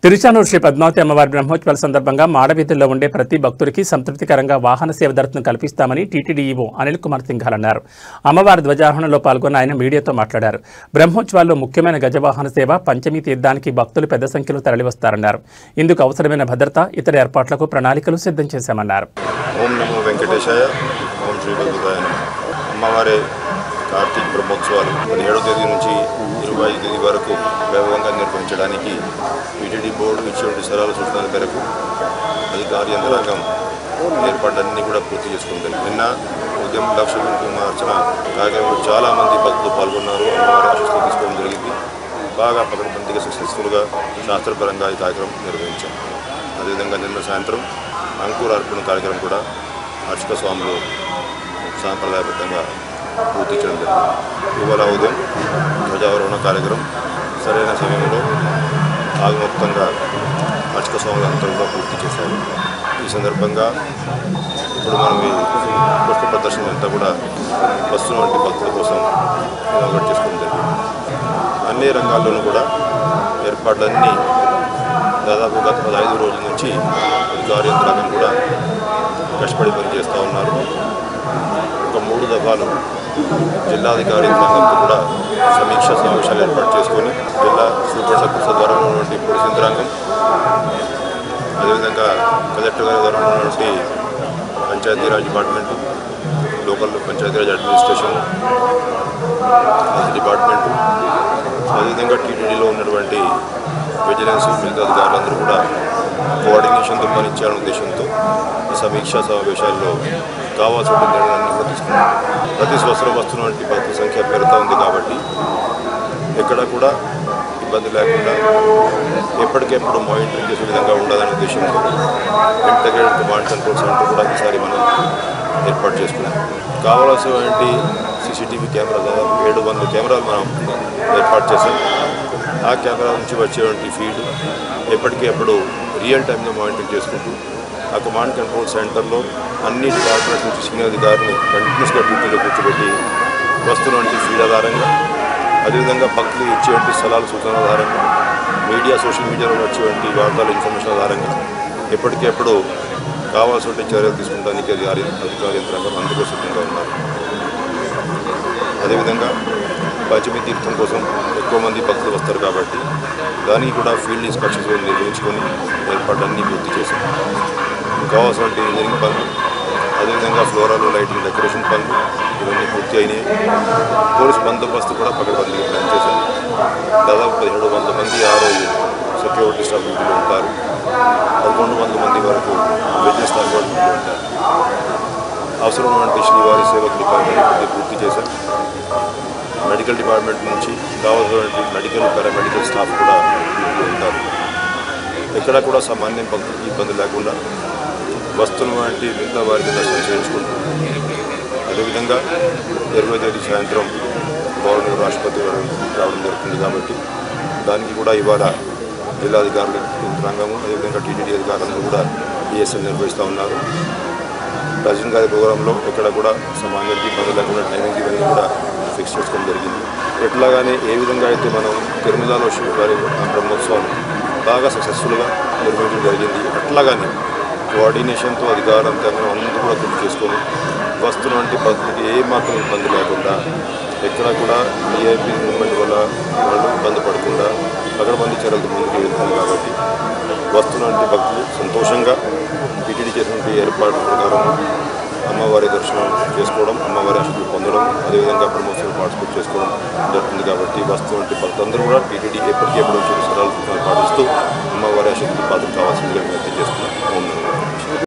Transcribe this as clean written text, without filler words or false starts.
తిరుచానూరు శ్రీ పద్మావతి అమ్మవారి బ్రహ్మోత్సవాల సందర్భంగా మాడవీధుల్లో ఉండే ప్రతి భక్తుడికి సంతృప్తికరంగా వాహన సేవ దర్శనం కల్పిస్తామని టీటీడీ ఈవో అనిల్ కుమార్ సింఘాల్ అన్నారు. అమ్మవారి ధ్వజారోహణలో పాల్గొన్న ఆయన మీడియాతో మాట్లాడారు. బ్రహ్మోత్సవాల్లో ముఖ్యమైన గజవాహన సేవ, పంచమి తీర్థానికి భక్తులు పెద్ద సంఖ్యలో తరలివస్తారన్నారు. ఇందుకు అవసరమైన భద్రత, ఇతర ఏర్పాట్లకు ప్రణాళికలు సిద్ధం చేశామన్నారు. ఓం నమో వెంకటేశాయ. ఓం శ్రీ పద్మావతి అమ్మవారి కార్తీక బ్రహ్మోత్సవాలు 17వ తేదీ నుంచి 25వ తేదీ వరకు వైభవంగా నిర్వహించడానికి టీటీడీ బోర్డు ఇచ్చేటువంటి సలహాల సూచనల మేరకు అధికార యంత్రాంగం ఏర్పాట్లన్నీ కూడా పూర్తి చేసుకుంటుంది. నిన్న ఉదయం లక్ష్మీ కుంకుమార్చన కార్యక్రమంలో చాలామంది భక్తులు పాల్గొన్నారు. అమ్మవారి ఆశీస్సులు తీసుకోవడం జరిగింది. బాగా పకడ్బందీగా సక్సెస్ఫుల్గా శాస్త్రపరంగా ఈ కార్యక్రమం నిర్వహించాం. అదేవిధంగా నిన్న సాయంత్రం అంకురార్పణ కార్యక్రమం కూడా అర్చక స్వాములు సాంప్రదాయబద్ధంగా పూర్తి చేయడం జరిగింది. ఇవాళ ఉదయం ధ్వజారోహణ కార్యక్రమం సరైన సమయంలో ఆగమోక్తంగా అర్చక స్వాములంతా కూడా పూర్తి చేశారు. ఈ సందర్భంగా ఇప్పుడు మనం ఈ పుష్ప ప్రదర్శన అంతా కూడా వస్తున్న వంటి భక్తుల కోసం ఇనాగరేట్ చేసుకోవడం జరిగింది. అన్ని రంగాల్లోనూ కూడా ఏర్పాట్లన్నీ దాదాపు గత 15 రోజుల నుంచి అధికార యంత్రాంగం కూడా కష్టపడి పనిచేస్తూ ఉన్నారు. ఒక 3 దఫాలు జిల్లాధికారి యంత్రాంగంతో కూడా సమీక్ష సమావేశాలు ఏర్పాటు చేసుకొని జిల్లా సూపర్ సర్కిల్స్ ద్వారా ఉన్నటువంటి పోలీస్ యంత్రాంగం, అదేవిధంగా కలెక్టర్ గారి ద్వారా ఉన్నటువంటి Panchayati Raj department, local Panchayati Raj administration, health department, అదేవిధంగా టీటీడీలో ఉన్నటువంటి విజిలెన్స్, మిగతా అధికారులందరూ కూడా కోఆర్డినేషన్తో పనిచేయాలనే ఉద్దేశంతో ఈ సమీక్షా సమావేశాల్లో కావాల్సిన నిర్ణయాన్ని కూడా తీసుకున్నారు. ప్రతి సంవత్సరం వస్తున్నటువంటి భక్తుల సంఖ్య పెరుగుతూ ఉంది కాబట్టి ఎక్కడ కూడా ఇబ్బంది లేకుండా ఎప్పటికెప్పుడు మానిటరింగ్ చేసే విధంగా ఉండాలనే ఉద్దేశంతో ఇంటిగ్రేటెడ్ కమాండ్ కంట్రోల్ సెంటర్ కూడా ఈసారి మనం ఏర్పాటు చేసుకున్నాం. కావాల్సినటువంటి సీసీటీవీ కెమెరా దాదాపు 700 కెమెరాలు మనం ఏర్పాటు చేసాం. ఆ కెమెరా నుంచి వచ్చేటువంటి ఫీడ్ ఎప్పటికెప్పుడు రియల్ టైంలో మానిటరింగ్ చేసుకుంటూ ఆ కమాండ్ కంట్రోల్ సెంటర్లో అన్ని డిపార్ట్మెంట్స్ నుంచి సీనియర్ అధికారిని కంటిన్యూస్గా డ్యూటీలో కూర్చోబెట్టి వస్తున్నటువంటి ఫీడ్ ఆధారంగా, అదేవిధంగా భక్తులు ఇచ్చేటువంటి సలహాల సూచనల ఆధారంగా, మీడియా సోషల్ మీడియాలో వచ్చేటువంటి వార్తల ఇన్ఫర్మేషన్ ఆధారంగా ఎప్పటికెప్పుడు కావాల్సిన చర్యలు తీసుకుంటానికి అధికార యంత్రాంగం అందుకో సిద్ధంగా ఉన్నారు. అదేవిధంగా పంచమి తీర్థం కోసం ఎక్కువ మంది భక్తులు వస్తారు కాబట్టి దానికి కూడా ఫీల్డ్ ఇన్స్పెక్షన్స్ నిర్వహించుకొని ఏర్పాట్లన్నీ పూర్తి చేశాం. కావాల్సిన ఇంజనీరింగ్ పనులు, అదేవిధంగా ఫ్లోరల్ లైటింగ్ డెకరేషన్ పనులు ఇవన్నీ పూర్తి అయినాయి. పోలీస్ బందోబస్తు కూడా పకడ్బందీగా ప్లాన్ చేశాం. దాదాపు 1700 మంది ఆ రోజు సెక్యూరిటీ స్టాఫ్ డ్యూటీలో ఉంటారు. 1100 మంది వరకు బిజినెస్ స్టాఫ్ కూడా డ్యూటీలో ఉంటారు. అవసరమైనటువంటి శ్రీవారి సేవకు డిపార్ట్మెంట్ పూర్తి చేశాం. మెడికల్ డిపార్ట్మెంట్ నుంచి కావాల్సినటువంటి మెడికల్, పారామెడికల్ స్టాఫ్ కూడా డ్యూటీలో ఉంటారు. ఎక్కడ కూడా సామాన్య భక్తులకు ఇబ్బంది లేకుండా వస్తున్న వంటి మిగతా వారికి దర్శనం చేయించుకుంటూ, అదేవిధంగా 20వ తేదీ సాయంత్రం గవర్నర్ రాష్ట్రపతి రావడం జరుగుతుంది కాబట్టి దానికి కూడా ఇవాళ జిల్లాధికారుల యంత్రాంగము, అదేవిధంగా టీటీడీ అధికారులందరూ కూడా ఈఎస్ఎల్ నిర్వహిస్తూ ఉన్నారు. ప్రెసిడెంట్ గారి ప్రోగ్రాంలో ఎక్కడ కూడా సామాన్యుడికి ఇబ్బంది లేకుండా టైమింగ్ ఇవన్నీ కూడా ఫిక్స్ చేసుకోవడం జరిగింది. ఎట్లాగానే ఏ విధంగా అయితే మనం తిరుమలలో శ్రీవారి బ్రహ్మోత్సవం బాగా సక్సెస్ఫుల్గా నిర్వహించడం జరిగింది, అట్లాగానే కోఆర్డినేషన్తో అధికారంతో అందరూ కూడా గుర్తు చేసుకొని వస్తున్నటువంటి భక్తులకి ఏ మాత్రం ఇబ్బంది లేకుండా, ఎక్కడ కూడా విఐపీ మూవ్మెంట్ వల్ల వాళ్ళు ఇబ్బంది పడకుండా పకడ్బందీ చర్యలతో ముందుకు వెళ్తారు. కాబట్టి వస్తున్నటువంటి భక్తులు సంతోషంగా టీటీడీ చేసినటువంటి ఏర్పాట్ల ప్రకారం అమ్మవారి దర్శనం చేసుకోవడం, అమ్మవారి ఆశీస్సులు పొందడం, అదేవిధంగా బ్రహ్మోత్సవం పార్టిసిపేట్ చేసుకోవడం జరుగుతుంది. కాబట్టి వస్తున్నటువంటి భక్తులందరూ కూడా టీటీడీ ఎప్పటికెప్పుడు సలహాలు పాటిస్తూ అమ్మవారి ఆశీస్సులు పాత్ర కావాల్సిందిగా విజ్ఞప్తి చేస్తున్నాం.